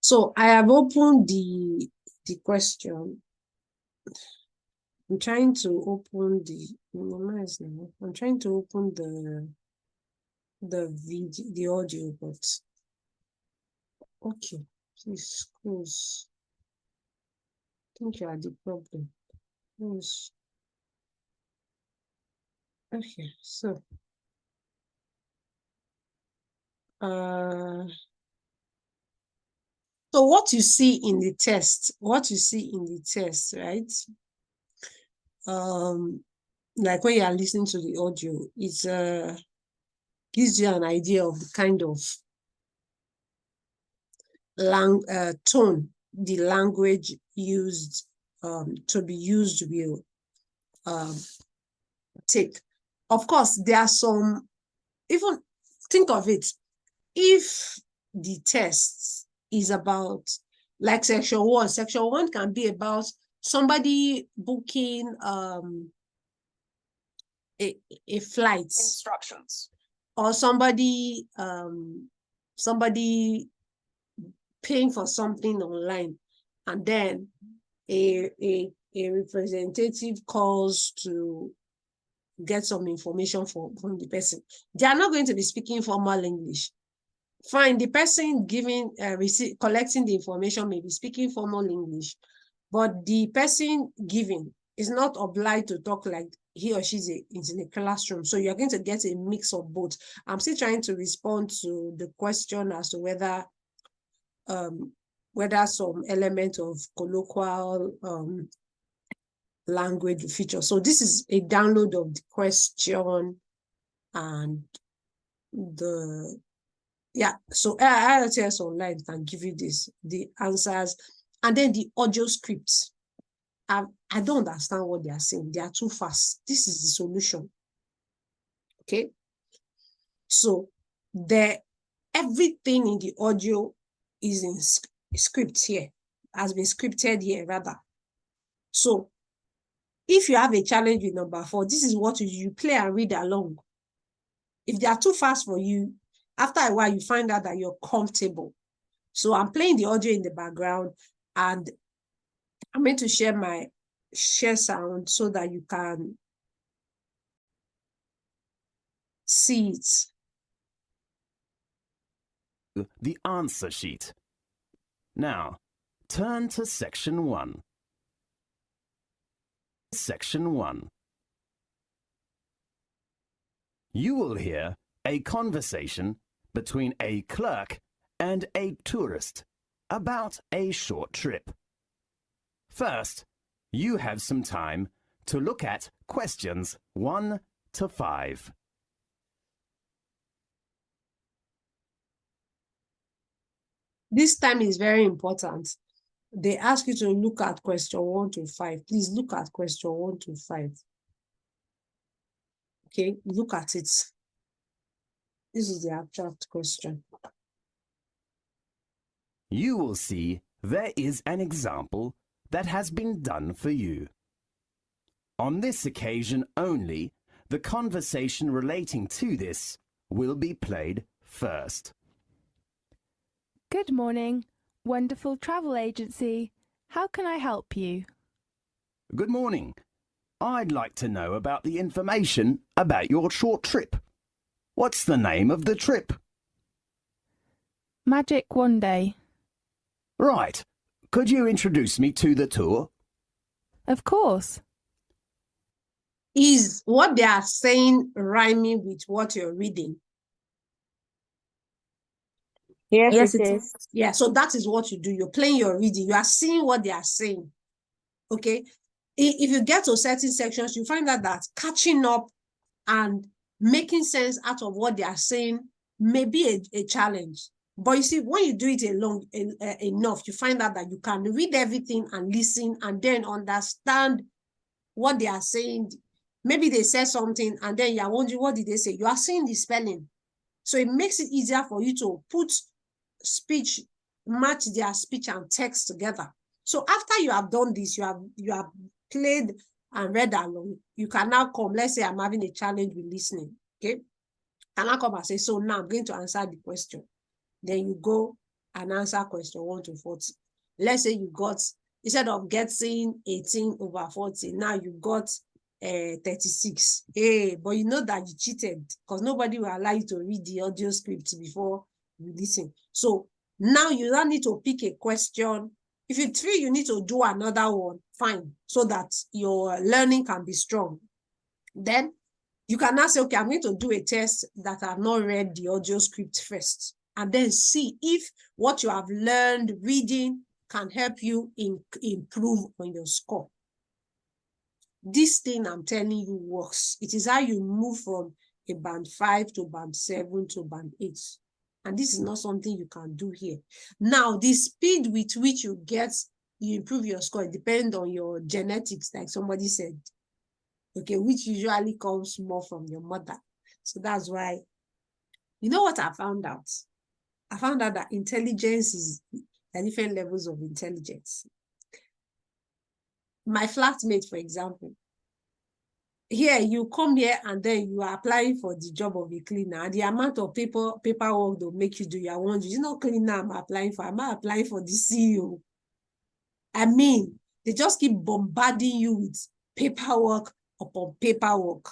So I have opened the question. I'm trying to open I'm trying to open the video, the audio, but okay, please close. I think you are the problem. Close. Okay, so so what you see in the test, right? Like when you are listening to the audio, it gives you an idea of the kind of tone the language used to be used will take. Of course, there are some, even think of it, if the test is about, like section 1, section 1 can be about somebody booking a flight Instructions. or somebody paying for something online, and then a representative calls to get some information from the person. They are not going to be speaking formal English. Fine, the person giving collecting the information may be speaking formal English, but the person giving is not obliged to talk like he or she is in a classroom. So you're going to get a mix of both. I'm still trying to respond to the question as to whether some element of colloquial language feature. So this is a download of the question and so IELTS Online can give you the answers, and then the audio scripts. I don't understand what they are saying. They are too fast. This is the solution. Okay. So everything in the audio is in script here, has been scripted here rather. So if you have a challenge with number 4, this is what you play and read along. If they are too fast for you, after a while, you find out that you're comfortable. So I'm playing the audio in the background, and I'm going to share sound so that you can see it. The answer sheet. Now, turn to section 1. Section 1. You will hear a conversation between a clerk and a tourist about a short trip. First, you have some time to look at questions 1 to 5. This time is very important. They ask you to look at question 1 to 5. Please look at question 1 to 5. Okay, look at it. This is the abstract question. You will see there is an example that has been done for you. On this occasion only, the conversation relating to this will be played first. Good morning, wonderful travel agency. How can I help you? Good morning. I'd like to know about the information about your short trip. What's the name of the trip? Magic One Day. Right. Could you introduce me to the tour? Of course. Is what they are saying rhyming with what you're reading? Yes, it is. Yeah, so that is what you do. You're playing your reading. You are seeing what they are saying. Okay? If you get to certain sections, you find out that catching up and making sense out of what they are saying may be a challenge. But you see, when you do it enough, you find out that you can read everything and listen and then understand what they are saying. Maybe they said something and then you're wondering, what did they say? You are seeing the spelling. So it makes it easier for you to match their speech and text together. So after you have done this, you have played and read along, you can now come. Let's say I'm having a challenge with listening. Okay. Can I come and say, so now I'm going to answer the question. Then you go and answer question 1 to 40. Let's say you got, instead of getting 18 over 40, now you got 36. Hey, but you know that you cheated because nobody will allow you to read the audio script before you listen. So now you don't need to pick a question. If you feel you need to do another one, fine, so that your learning can be strong. Then you can now say, okay, I'm going to do a test that I've not read the audio script first, and then see if what you have learned reading can help you improve on your score. This thing I'm telling you works. It is how you move from a band 5 to band 7 to band 8. And this is not something you can do here. Now, the speed with which you improve your score, it depends on your genetics, like somebody said. Okay, which usually comes more from your mother. So that's why, you know what I found out? I found out that intelligence is, there are different levels of intelligence. My flatmate, for example, here you come here and then you are applying for the job of a cleaner, and the amount of paperwork they'll make you do, you are wondering, you know, cleaner I'm applying for, am I applying for the CEO? I mean, they just keep bombarding you with paperwork upon paperwork.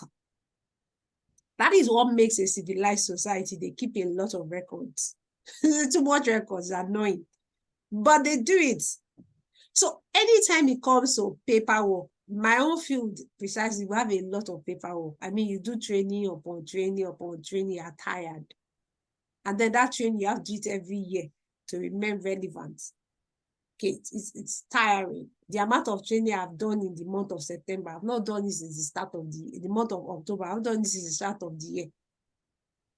That is what makes a civilized society. They keep a lot of records. Too much records, annoying. But they do it. So anytime it comes to paperwork, my own field, precisely, we have a lot of paperwork. I mean, you do training upon training upon training, you're tired. And then that training, you have to do it every year to remain relevant. Okay, it's tiring. The amount of training I've done in the month of September, I've not done this since the start of the month of October. I've done this since the start of the year.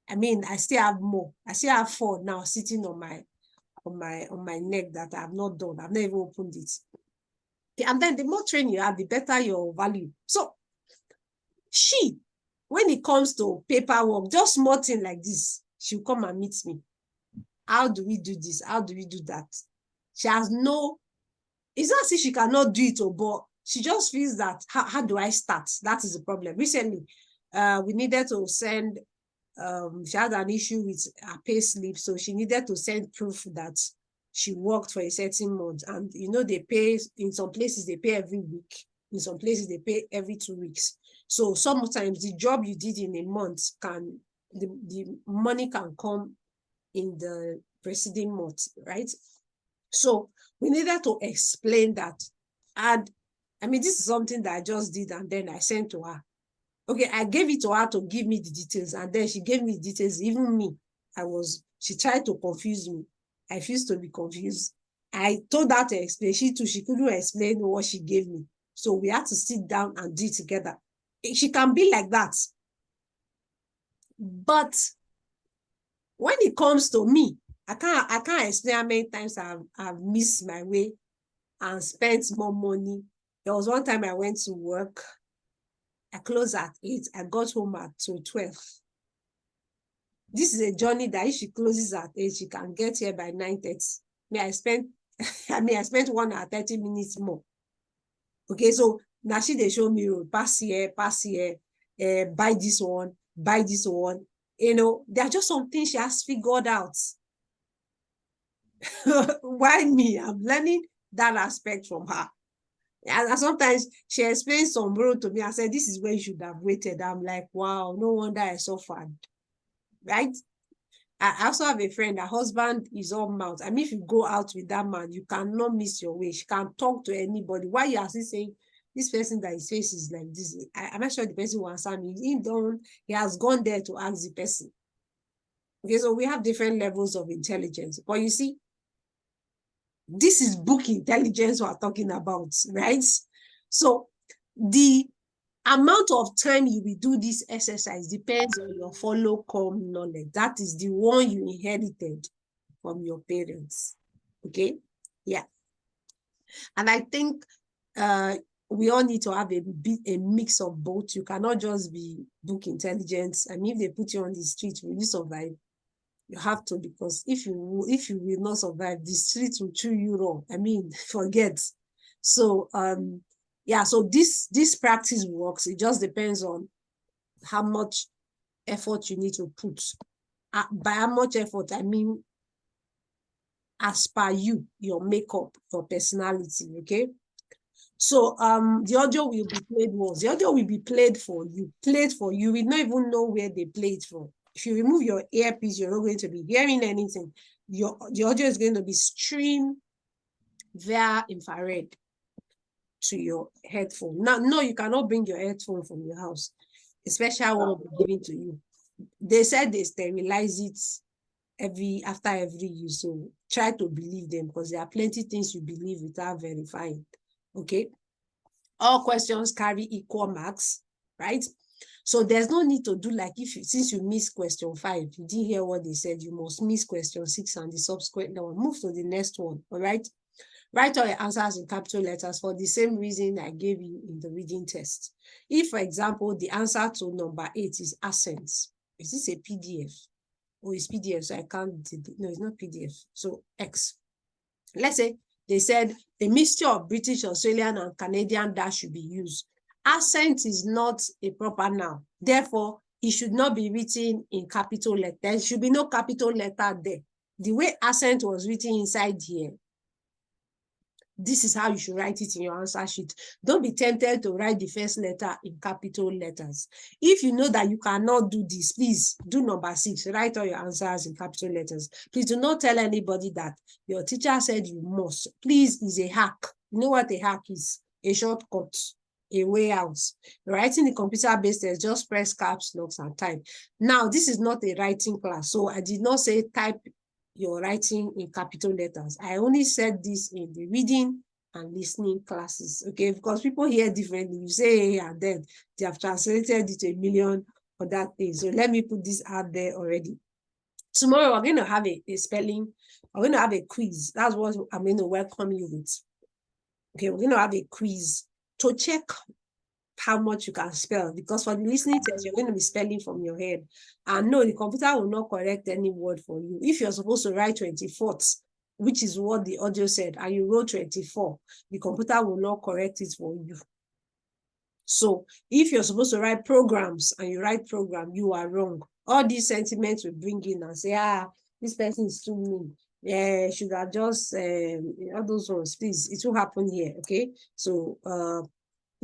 I mean, I still have more. I still have 4 now sitting on my neck that I have not done. I've never opened it. Okay, and then the more training you have, the better your value. So when it comes to paperwork, just small thing like this, she'll come and meet me. How do we do this? How do we do that? She has no, it's not as if she cannot do it, but she just feels that, how do I start? That is the problem. Recently, we needed to send, she had an issue with her pay slip, so she needed to send proof that she worked for a certain month. And you know, they pay, in some places they pay every week, in some places they pay every 2 weeks. So sometimes the job you did in a month the money can come in the preceding month, right? So we needed to explain that. And I mean, this is something that I just did, and then I sent to her. Okay, I gave it to her to give me the details, and then she gave me the details. Even me, she tried to confuse me. I refused to be confused. I told her to explain. She couldn't explain what she gave me. So we had to sit down and do it together. She can be like that. But when it comes to me, I can't explain how many times I've missed my way and spent more money. There was one time I went to work. I closed at 8. I got home at 12. This is a journey that if she closes at 8, she can get here by 9:30. I spent 1 hour 30 minutes more. Okay, so now they show me road, pass here, buy this one, buy this one. You know, there are just some things she has figured out. Why me? I'm learning that aspect from her. And sometimes she explains some road to me and said, this is where you should have waited. I'm like, wow, no wonder I suffered. Right? I also have a friend, her husband is all mouth. I mean, if you go out with that man, you cannot miss your way. She can't talk to anybody. Why you are still saying, this person that his face is like this? I'm not sure the person will answer me. He has gone there to ask the person. Okay, so we have different levels of intelligence. But you see, this is book intelligence we're talking about, right? So the amount of time you will do this exercise depends on your follow-come knowledge. That is the one you inherited from your parents. Okay? Yeah. And I think we all need to have a mix of both. You cannot just be book intelligence. I mean, if they put you on the street, will you survive? You have to, because if you will not survive, the streets will chew you raw. I mean, forget. So yeah, so this practice works. It just depends on how much effort you need to put. By how much effort, I mean as per you, your makeup, your personality, okay? So the audio will be played once. The audio will be played for you. We don't even know where they play it from. If you remove your earpiece, you're not going to be hearing anything. The audio is going to be streamed via infrared to your headphone. Now, no, you cannot bring your headphone from your house. A special one will be given to you. They said they sterilize it after every use. So try to believe them, because there are plenty things you believe without verifying. Okay. All questions carry equal marks, right? So there's no need to do like since you missed question 5, you didn't hear what they said, you must miss question 6 and the subsequent one. Move to the next one, all right? Write all your answers in capital letters for the same reason I gave you in the reading test. If, for example, the answer to number 8 is accents, is this a PDF? Oh, it's PDF, so I can't, no, it's not PDF. So X. Let's say they said a mixture of British, Australian, and Canadian that should be used. Accent is not a proper noun. Therefore, it should not be written in capital letter. There should be no capital letter there. The way accent was written inside here, this is how you should write it in your answer sheet. Don't be tempted to write the first letter in capital letters. If you know that you cannot do this, please do number 6. Write all your answers in capital letters. Please do not tell anybody that your teacher said you must. Please, is a hack. You know what a hack is? A shortcut, a way out. Writing the computer-based test, just press caps, locks, and type. Now, this is not a writing class, so I did not say type your writing in capital letters. I only said this in the reading and listening classes, okay? Because people hear differently. You say hey, and then they have translated it to a million other things. So let me put this out there already. Tomorrow, we're going to have a spelling. We're going to have a quiz. That's what I'm going to welcome you with. Okay, we're going to have a quiz to check how much you can spell, because for the listening test, you're going to be spelling from your head. And no, the computer will not correct any word for you. If you're supposed to write 24th, which is what the audio said, and you wrote 24, the computer will not correct it for you. So if you're supposed to write programs and you write program, you are wrong. All these sentiments will bring in and say, this person is too mean. Yeah, should have just, all those ones, please, it will happen here, okay? So,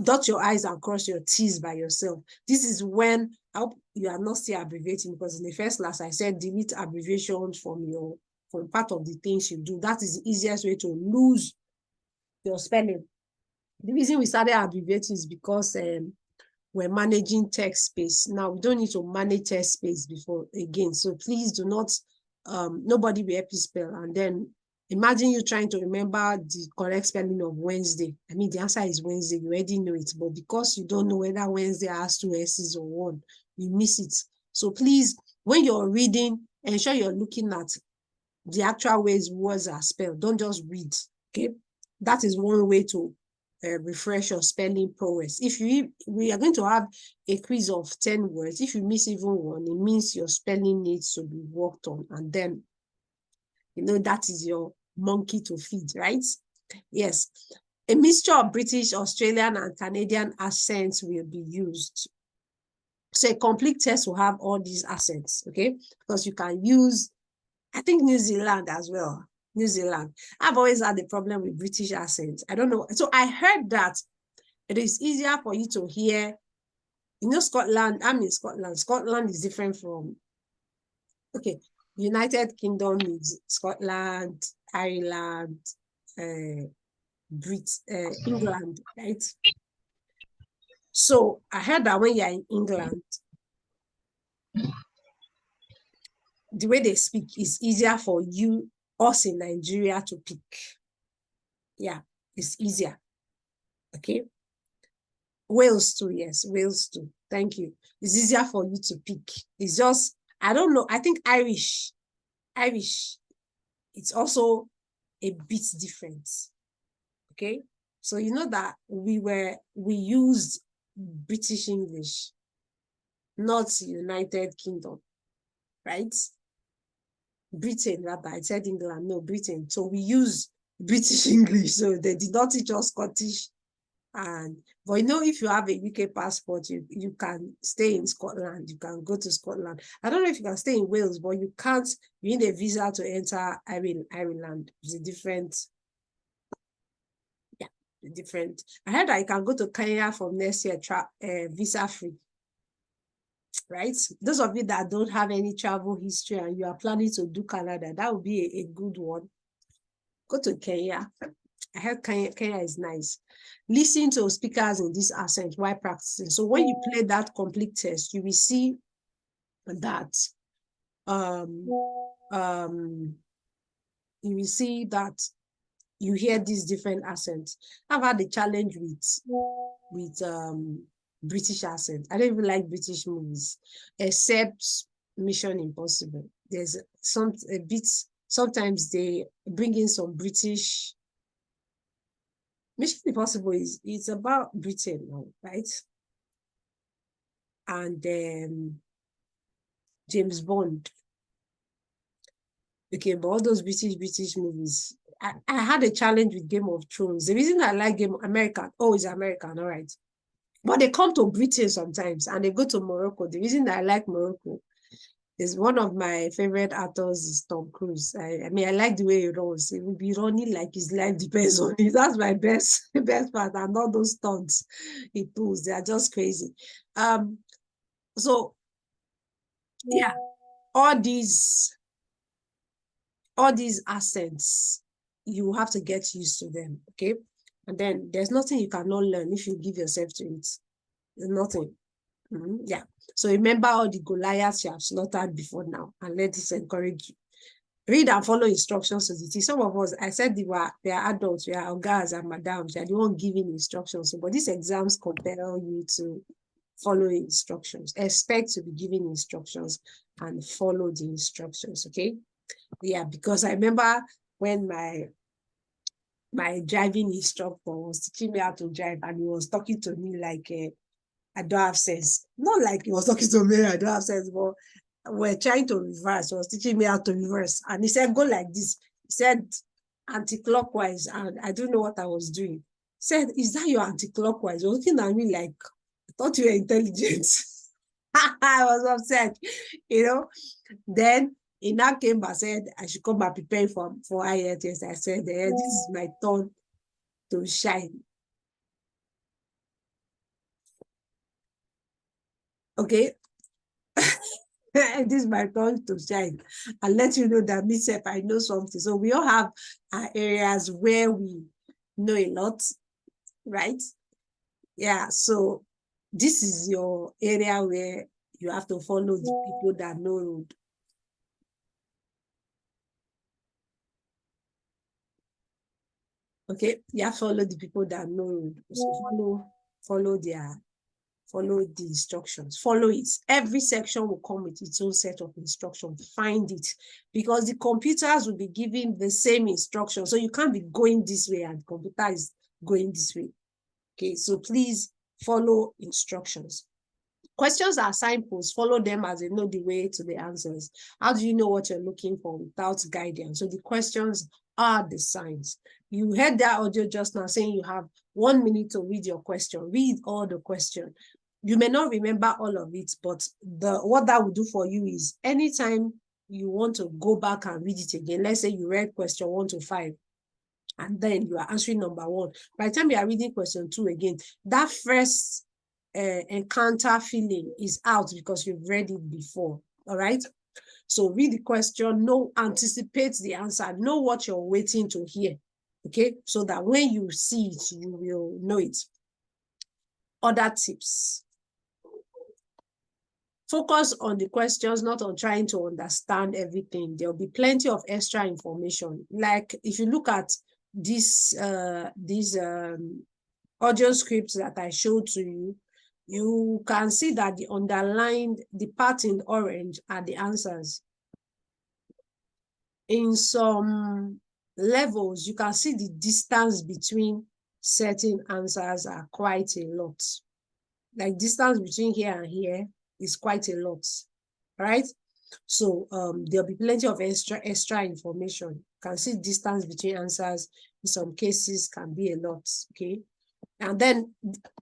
dot your I's and cross your T's by yourself. This is when I hope you are not still abbreviating, because in the first class I said delete abbreviations from part of the things you do. That is the easiest way to lose your spelling. The reason we started abbreviating is because we're managing text space. Now we don't need to manage text space before again. So please do not, nobody will help you spell, and then imagine you trying to remember the correct spelling of Wednesday. I mean, the answer is Wednesday. You already know it, but because you don't know whether Wednesday has 2 S's or 1, you miss it. So please, when you're reading, ensure you're looking at the actual ways words are spelled. Don't just read, okay? That is one way to refresh your spelling prowess. We are going to have a quiz of 10 words. If you miss even one, it means your spelling needs to be worked on, and then that is your monkey to feed, right? Yes. A mixture of British, Australian, and Canadian accents will be used. So a complete test will have all these accents, okay? Because you can use, I think, New Zealand as well. New Zealand. I've always had a problem with British accents. I don't know. So I heard that it is easier for you to hear, Scotland. I'm in Scotland. Scotland is different from, okay, United Kingdom is Scotland, Ireland, England, right? So I heard that when you're in England, the way they speak is easier for us in Nigeria to pick. Yeah, it's easier. Okay. Wales too, yes, Wales too. Thank you. It's easier for you to pick. It's just, I don't know. I think Irish, it's also a bit different. Okay. So you know that we used British English, not United Kingdom, right? Britain, rather. I said England, no, Britain. So we use British English. So they did not teach us Scottish But you know, if you have a UK passport, you can stay in Scotland. You can go to Scotland. I don't know if you can stay in Wales, but you can't. You need a visa to enter Ireland. It's a different. Yeah, different. I heard I can go to Kenya from next year, visa free. Right? Those of you that don't have any travel history and you are planning to do Canada, that would be a good one. Go to Kenya. I heard Kenya is nice. Listen to speakers in this accent while practicing. So when you play that complete test, you will see that you will see that you hear these different accents. I've had a challenge with British accent. I don't even like British movies, except Mission Impossible. There's a bit, sometimes they bring in some British. Mission Impossible it's about Britain now, right? And James Bond. Okay, but all those British movies. I had a challenge with Game of Thrones. The reason I like American, it's American, all right. But they come to Britain sometimes and they go to Morocco. The reason I like Morocco is one of my favorite actors is Tom Cruise. I mean, I like the way he runs. He will be running like his life depends on it. That's my best part. And all those stunts he pulls, they are just crazy. So yeah, all these accents, you have to get used to them, okay? And then there's nothing you cannot learn if you give yourself to it. There's nothing. Yeah. So remember all the Goliaths you have slaughtered before now, and let this encourage you. Read and follow instructions to the T. Some of us, I said we are adults, we are guys and madams, they are the one giving instructions. So, but these exams compel you to follow instructions. Expect to be given instructions and follow the instructions, okay? Yeah, because I remember when my driving instructor was teaching me how to drive, and he was talking to me like I don't have sense. Not like he was talking to me, I don't have sense, but we're trying to reverse. He was teaching me how to reverse. And he said, go like this. He said anti-clockwise, and I don't know what I was doing. He said, is that your anti-clockwise? He was looking at me like, I thought you were intelligent. I was upset, you know. Then he now came back and said, I should come and prepare for Ielts. I said, this is my turn to shine. Okay. This is my turn to shine and let you know that myself, I know something. So we all have our areas where we know a lot, right? Yeah, so this is your area where you have to follow the people that know road. Okay, you have to follow the people that know road. So follow the instructions, follow it. Every section will come with its own set of instructions. Find it, because the computers will be giving the same instructions. So you can't be going this way and the computer is going this way. Okay, so please follow instructions. Questions are signposts. Follow them as they know the way to the answers. How do you know what you're looking for without guidance? So the questions are the signs. You heard that audio just now saying you have 1 minute to read your question. Read all the question. You may not remember all of it, but what that will do for you is anytime you want to go back and read it again, let's say you read question 1 to 5, and then you are answering number 1. By the time you are reading question 2 again, that first encounter feeling is out because you've read it before. All right. So read the question, anticipate the answer, know what you're waiting to hear. Okay. So that when you see it, you will know it. Other tips. Focus on the questions, not on trying to understand everything. There'll be plenty of extra information. Like if you look at these audio scripts that I showed to you, you can see that the underlined, the part in orange are the answers. In some levels, you can see the distance between certain answers are quite a lot. Like distance between here and here is quite a lot, right? So there'll be plenty of extra information. You can see distance between answers in some cases can be a lot, okay? And then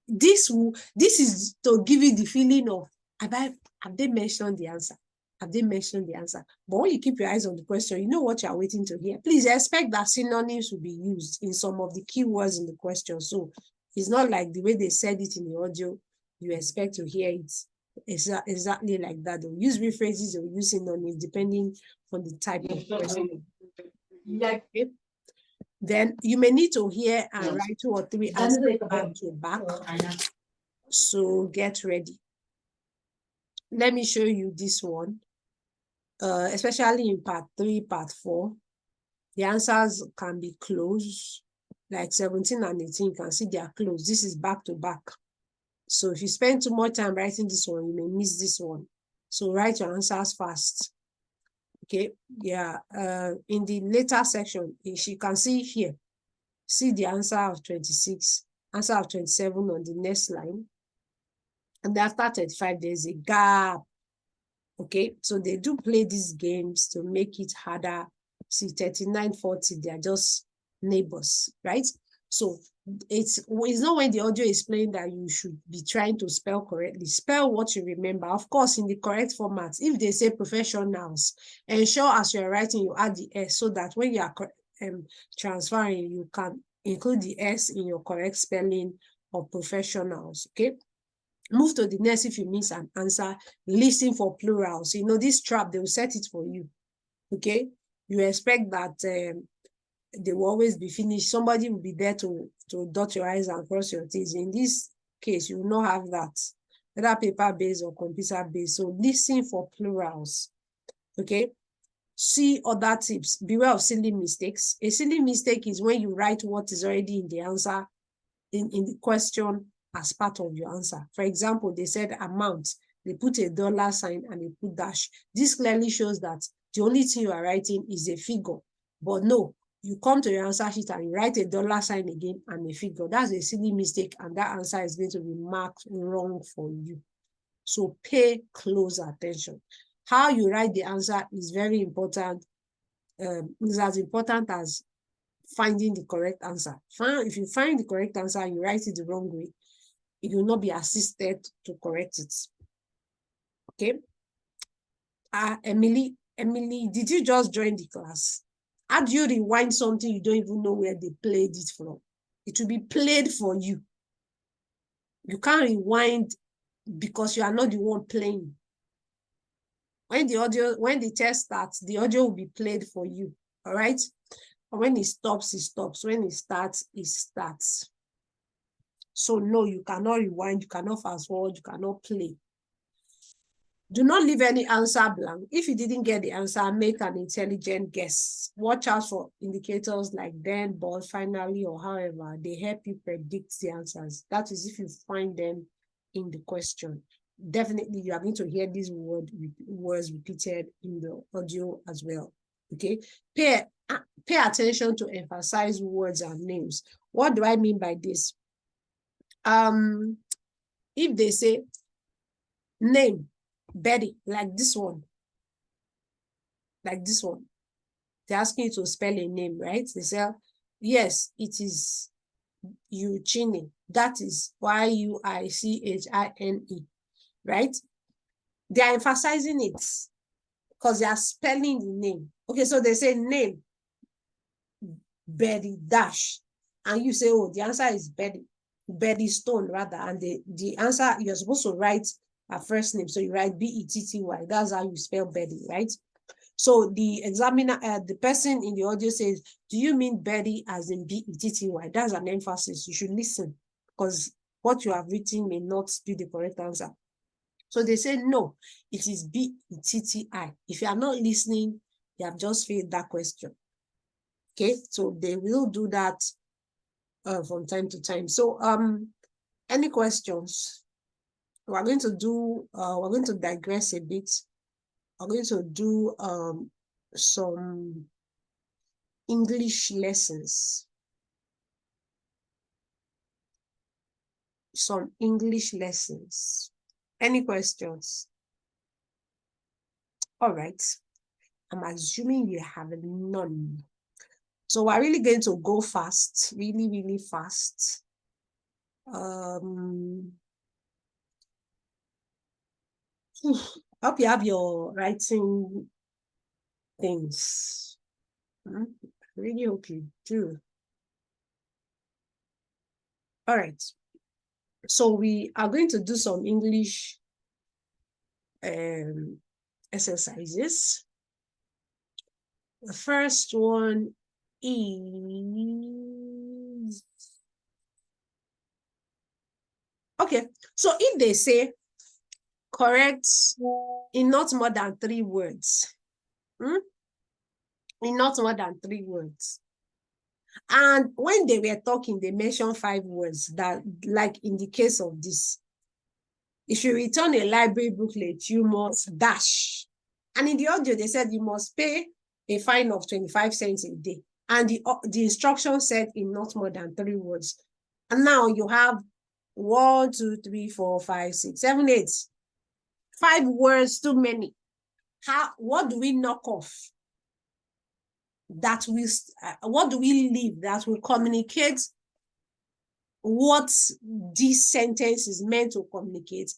this is to give you the feeling of, have they mentioned the answer? Have they mentioned the answer? But when you keep your eyes on the question, you know what you're waiting to hear. Please expect that synonyms will be used in some of the keywords in the question. So it's not like the way they said it in the audio, you expect to hear it exactly like that. They'll use rephrases or use synonyms depending on the type of question. Okay. Then you may need to hear and write 2 or 3 answers back to back. So get ready. Let me show you this one. Especially in part 3, part 4, the answers can be close. Like 17 and 18, you can see they are close. This is back to back. So if you spend too much time writing this one, you may miss this one. So write your answers fast. Okay, yeah. In the later section, you can see here, see the answer of 26, answer of 27 on the next line. And after 35, there's a gap. Okay, so they do play these games to make it harder. See, 39, 40, they are just neighbors, right? So it's not when the audio is playing that you should be trying to spell correctly. Spell what you remember, of course, in the correct format. If they say professionals, ensure as you're writing, you add the S so that when you are transferring, you can include the S in your correct spelling of professionals, okay? Move to the next. If you miss an answer, listen for plurals. You know, this trap, they will set it for you. Okay? You expect that they will always be finished. Somebody will be there to dot your I's and cross your T's. In this case, you will not have that, whether paper-based or computer-based. So listen for plurals. Okay? See other tips. Beware of silly mistakes. A silly mistake is when you write what is already in the answer, in the question, as part of your answer. For example, they said amount, they put a dollar sign and they put dash. This clearly shows that the only thing you are writing is a figure. But no, you come to your answer sheet and you write a dollar sign again and a figure. That's a silly mistake, and that answer is going to be marked wrong for you. So pay close attention. How you write the answer is very important. It's as important as finding the correct answer. If you find the correct answer and you write it the wrong way, it will not be assisted to correct it. Okay. Emily, did you just join the class? How do you rewind something you don't even know where they played it from? It will be played for you. You can't rewind because you are not the one playing. When the test starts, the audio will be played for you. All right. And when it stops, it stops. When it starts, it starts. So no, you cannot rewind, you cannot fast forward, you cannot play. Do not leave any answer blank. If you didn't get the answer, make an intelligent guess. Watch out for indicators like then, but, finally, or however. They help you predict the answers. That is if you find them in the question. Definitely, you are going to hear these words repeated in the audio as well. Okay? Pay attention to emphasize words and names. What do I mean by this? If they say name Betty, like this one, they're asking you to spell a name, right? They say, yes, it is Yuchine. That is Yuichine, right? They are emphasizing it because they are spelling the name. Okay, so they say name Betty dash, and you say, oh, the answer is Betty Stone, rather, and the answer, you're supposed to write her first name, so you write Betty. That's how you spell Betty, right? So the examiner, the person in the audio says, do you mean Betty as in Betty? That's an emphasis. You should listen, because what you have written may not be the correct answer. So they say, no, it is Betty. If you are not listening, you have just failed that question. Okay, so they will do that from time to time. So any questions? We're going to digress a bit. We're going to do some English lessons. Any questions? All right. I'm assuming you have none. So we're really going to go fast, really, really fast. Hope you have your writing things. I really hope you do. All right. So we are going to do some English exercises. The first one is, okay, so if they say correct in not more than 3 words, in not more than 3 words. And when they were talking, they mentioned 5 words that, like in the case of this, if you return a library booklet, you must dash. And in the audio, they said you must pay a fine of 25 cents a day. And the instruction said in not more than 3 words. And now you have 1, 2, 3, 4, 5, 6, 7, 8. 5 words too many. What do we knock off? What do we leave that will communicate what this sentence is meant to communicate,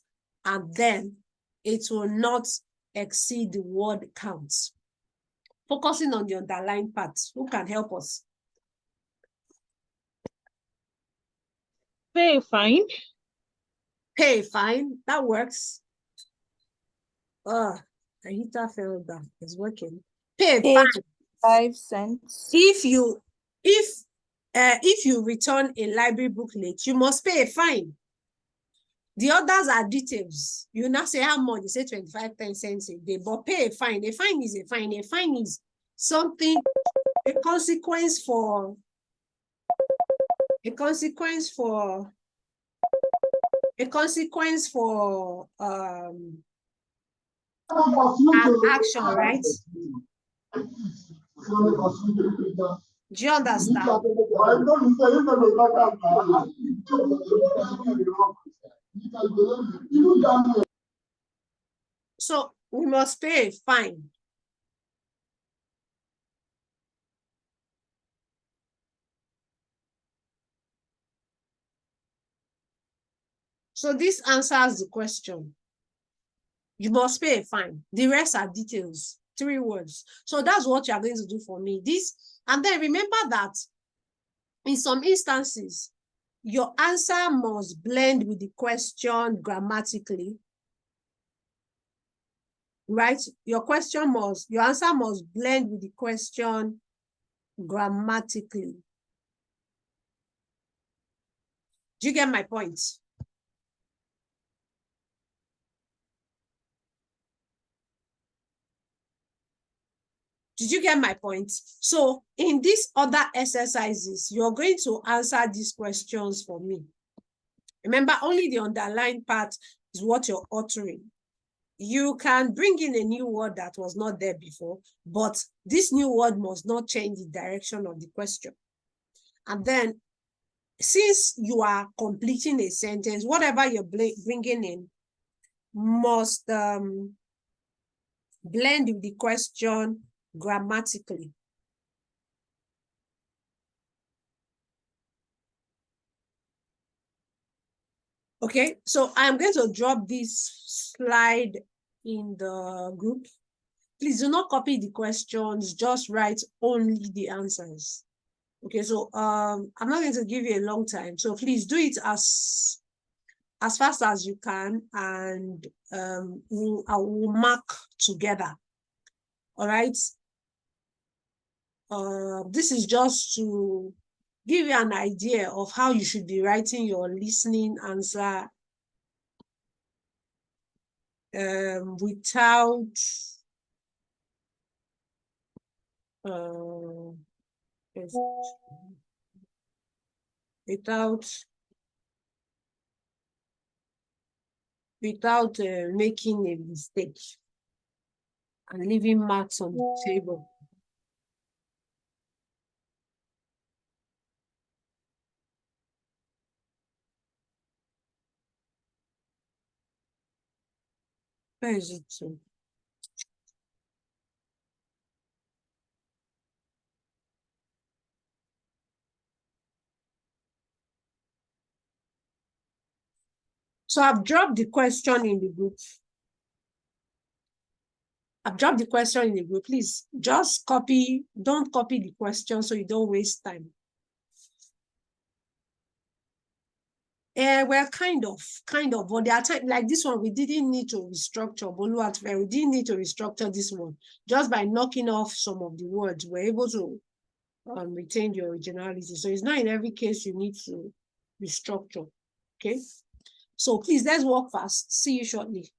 and then it will not exceed the word count. Focusing on the underlined part. Who can help us? Pay a fine. Pay a fine. That works. Ahita fell down. It's working. Pay a fine. 5 cents. If you return a library booklet, you must pay a fine. The others are details. You now say how much? You say 25 cents a day, but pay a fine. A fine is a fine. A fine is something, a consequence for an action, right? Do you understand? So we must pay a fine. So this answers the question. You must pay a fine. The rest are details. 3 words. So that's what you are going to do for me. And then remember that in some instances, your answer must blend with the question grammatically. Right? Your answer must blend with the question grammatically. Do you get my point? Did you get my point? So in these other exercises, you're going to answer these questions for me. Remember, only the underlined part is what you're uttering. You can bring in a new word that was not there before, but this new word must not change the direction of the question. And then, since you are completing a sentence, whatever you're bringing in must blend with the question grammatically. Okay, so I'm going to drop this slide in the group. Please do not copy the questions, just write only the answers. Okay, so I'm not going to give you a long time, so please do it as fast as you can, and I will mark together. All right. This is just to give you an idea of how you should be writing your listening answer without making a mistake and leaving marks on the table. Where is it to? So I've dropped the question in the group. I've dropped the question in the group. Please just copy, don't copy the question so you don't waste time. Well, kind of, but there are times like this one, we didn't need to restructure, we didn't need to restructure this one. Just by knocking off some of the words, we're able to retain the originality. So it's not in every case you need to restructure. Okay. So please, let's work fast. See you shortly.